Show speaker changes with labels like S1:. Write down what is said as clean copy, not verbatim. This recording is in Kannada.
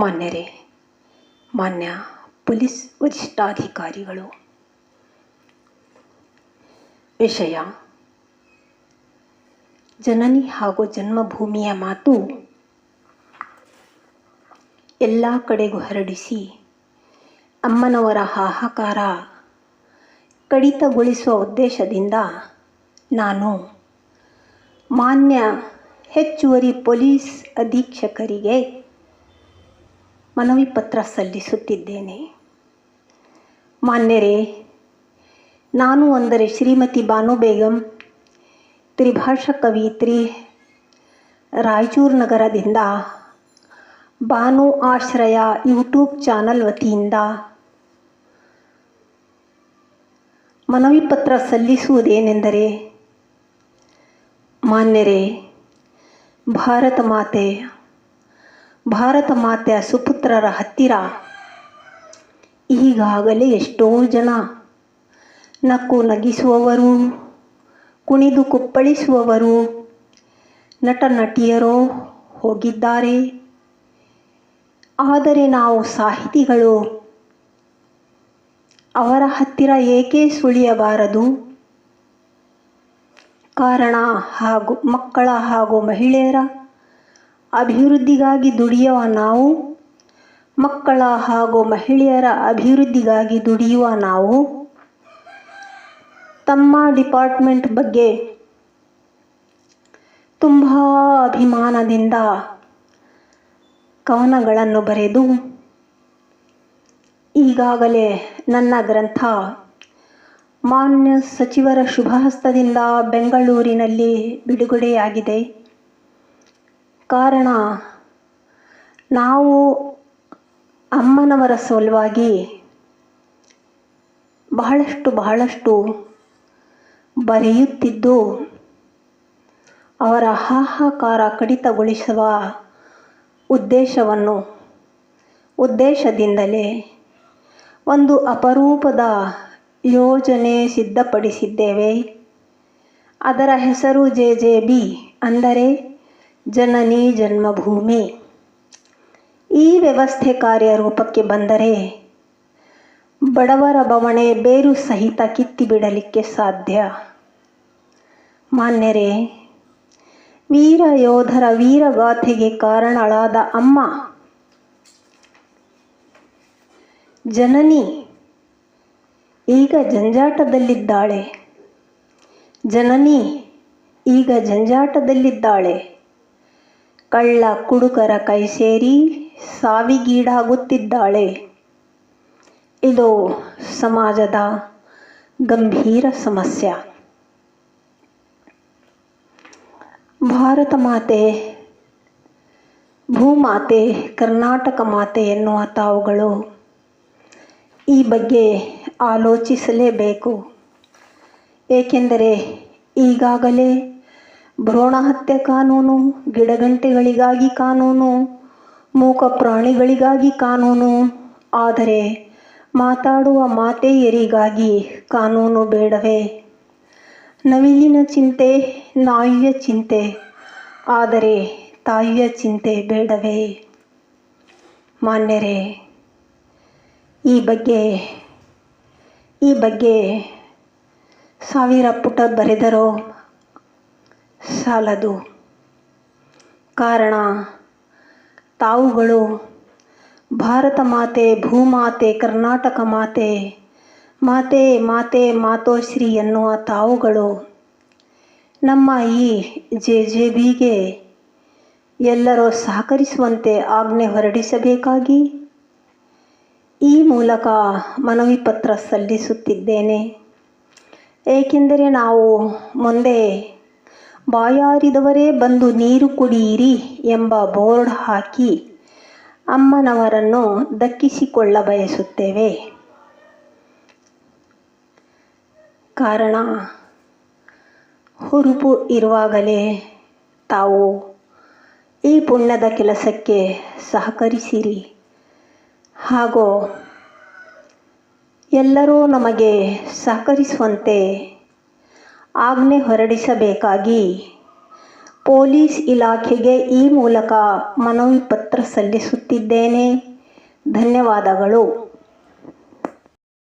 S1: ಮಾನ್ಯರೇ, ಮಾನ್ಯ ಪೊಲೀಸ್ ವರಿಷ್ಠಾಧಿಕಾರಿಗಳು, ವಿಷಯ ಜನನಿ ಹಾಗೂ ಜನ್ಮಭೂಮಿಯ ಮಾತು ಎಲ್ಲ ಕಡೆಗೂ ಹರಡಿಸಿ ಅಮ್ಮನವರ ಹಾಹಾಕಾರ ಕಡಿತಗೊಳಿಸುವ ಉದ್ದೇಶದಿಂದ ನಾನು ಮಾನ್ಯ ಹೆಚ್ಚುವರಿ ಪೊಲೀಸ್ ಅಧೀಕ್ಷಕರಿಗೆ ಮನವಿ ಪತ್ರ ಸಲ್ಲಿಸುತ್ತಿದ್ದೇನೆ. ಮಾನ್ಯರೇ, ನಾನು ಅಂದರೆ ಶ್ರೀಮತಿ ಬಾನು ಬೇಗಂ, ತ್ರಿಭಾಷಾ ಕವಿಯಿತ್ರಿ, ರಾಯಚೂರು ನಗರದಿಂದ ಬಾನು ಆಶ್ರಯ ಯೂಟ್ಯೂಬ್ ಚಾನಲ್ ವತಿಯಿಂದ ಮನವಿ ಪತ್ರ ಸಲ್ಲಿಸುವುದೇನೆಂದರೆ, ಮಾನ್ಯರೇ, ಭಾರತ ಮಾತೆಯ ಸುಪುತ್ರರ ಹತ್ತಿರ ಈಗಾಗಲೇ ಎಷ್ಟೋ ಜನ ನಕ್ಕು ನಗಿಸುವವರು, ಕುಣಿದು ಕುಪ್ಪಳಿಸುವವರು, ನಟ ನಟಿಯರೋ ಹೋಗಿದ್ದಾರೆ. ಆದರೆ ನಾವು ಸಾಹಿತಿಗಳು ಅವರ ಹತ್ತಿರ ಏಕೆ ಸುಳಿಯಬಾರದು? ಕಾರಣ ಮಕ್ಕಳ ಹಾಗೂ ಮಹಿಳೆಯರ ಅಭಿವೃದ್ಧಿಗಾಗಿ ದುಡಿಯುವ ನಾವು, ಮಕ್ಕಳ ಹಾಗೂ ಮಹಿಳೆಯರ ಅಭಿವೃದ್ಧಿಗಾಗಿ ದುಡಿಯುವ ನಾವು ತಮ್ಮ ಡಿಪಾರ್ಟ್ಮೆಂಟ್ ಬಗ್ಗೆ ತುಂಬ ಅಭಿಮಾನದಿಂದ ಕವನಗಳನ್ನು ಬರೆದು ಈಗಾಗಲೇ ನನ್ನ ಗ್ರಂಥ ಮಾನ್ಯ ಸಚಿವರ ಶುಭಹಸ್ತದಿಂದ ಬೆಂಗಳೂರಿನಲ್ಲಿ ಬಿಡುಗಡೆಯಾಗಿದೆ. ಕಾರಣ ನಾವು ಅಮ್ಮನವರ ಸಲುವಾಗಿ ಬಹಳಷ್ಟು ಬರೆಯುತ್ತಿದ್ದು ಅವರ ಹಾಹಾಕಾರ ಕಡಿತಗೊಳಿಸುವ ಉದ್ದೇಶದಿಂದಲೇ ಒಂದು ಅಪರೂಪದ ಯೋಜನೆ ಸಿದ್ಧಪಡಿಸಿದ್ದೇವೆ. ಅದರ ಹೆಸರು JJB, ಅಂದರೆ ಜನನಿ ಜನ್ಮಭೂಮಿ. ಈ ವ್ಯವಸ್ಥೆ ಕಾರ್ಯರೂಪಕ್ಕೆ ಬಂದರೆ ಬಡವರ ಬವಣೆ ಬೇರು ಸಹಿತ ಕಿತ್ತಿಬಿಡಲಿಕ್ಕೆ ಸಾಧ್ಯ. ಮಾನ್ಯರೇ, ವೀರ ಯೋಧರ ವೀರಗಾಥೆಗೆ ಕಾರಣಳಾದ ಅಮ್ಮ ಜನನಿ ಈಗ ಜಂಜಾಟದಲ್ಲಿದ್ದಾಳೆ. ಕಳ್ಳ ಕುಡುಕರ ಕೈ ಸೇರಿ ಸಾವಿಗೀಡಾಗುತ್ತಿದ್ದಾಳೆ. ಇದು ಸಮಾಜದ ಗಂಭೀರ ಸಮಸ್ಯೆ. ಭಾರತ ಮಾತೆ, ಭೂಮಾತೆ, ಕರ್ನಾಟಕ ಮಾತೆ ಎನ್ನುವ ತಾವುಗಳು ಈ ಬಗ್ಗೆ ಆಲೋಚಿಸಲೇಬೇಕು. ಏಕೆಂದರೆ ಈಗಾಗಲೇ ಭ್ರೂಣ ಹತ್ಯೆ ಕಾನೂನು, ಗಿಡಗಂಟೆಗಳಿಗಾಗಿ ಕಾನೂನು, ಮೂಕ ಪ್ರಾಣಿಗಳಿಗಾಗಿ ಕಾನೂನು, ಆದರೆ ಮಾತಾಡುವ ಮಾತೆಯರಿಗಾಗಿ ಕಾನೂನು ಬೇಡವೇ? ನವಿಲಿನ ಚಿಂತೆ, ನಾಯಿಯ ಚಿಂತೆ, ಆದರೆ ತಾಯಿಯ ಚಿಂತೆ ಬೇಡವೇ? ಮಾನ್ಯರೇ, ಈ ಬಗ್ಗೆ 1000 ಪುಟ ಬರೆದರೋ ಸಾಲದು. ಕಾರಣ ತಾವುಗಳು ಭಾರತ ಮಾತೆ, ಭೂಮಾತೆ, ಕರ್ನಾಟಕ ಮಾತೆ, ಮಾತೋಶ್ರೀ ಎನ್ನುವ ತಾವುಗಳು ನಮ್ಮ ಈ JJBಗೆ ಎಲ್ಲರೂ ಸಹಕರಿಸುವಂತೆ ಆಜ್ಞೆ ಹೊರಡಿಸಬೇಕಾಗಿ ಈ ಮೂಲಕ ಮನವಿ ಪತ್ರ ಸಲ್ಲಿಸುತ್ತಿದ್ದೇನೆ. ಏಕೆಂದರೆ ನಾವು ಮುಂದೆ ಬಾಯಾರಿದವರೇ ಬಂದು ನೀರು ಕುಡಿಯಿರಿ ಎಂಬ ಬೋರ್ಡ್ ಹಾಕಿ ಅಮ್ಮನವರನ್ನು ದಕ್ಕಿಸಿಕೊಳ್ಳ ಬಯಸುತ್ತೇವೆ. ಕಾರಣ ಹುರುಪು ಇರುವಾಗಲೇ ತಾವು ಈ ಪುಣ್ಯದ ಕೆಲಸಕ್ಕೆ ಸಹಕರಿಸಿರಿ ಹಾಗೂ ಎಲ್ಲರೂ ನಮಗೆ ಸಹಕರಿಸುವಂತೆ ಆಜ್ಞೆ ಹೊರಡಿಸಬೇಕಾಗಿ ಪೊಲೀಸ್ ಇಲಾಖೆಗೆ ಈ ಮೂಲಕ ಮನವಿ ಪತ್ರ ಸಲ್ಲಿಸುತ್ತಿದ್ದೇನೆ. ಧನ್ಯವಾದಗಳು.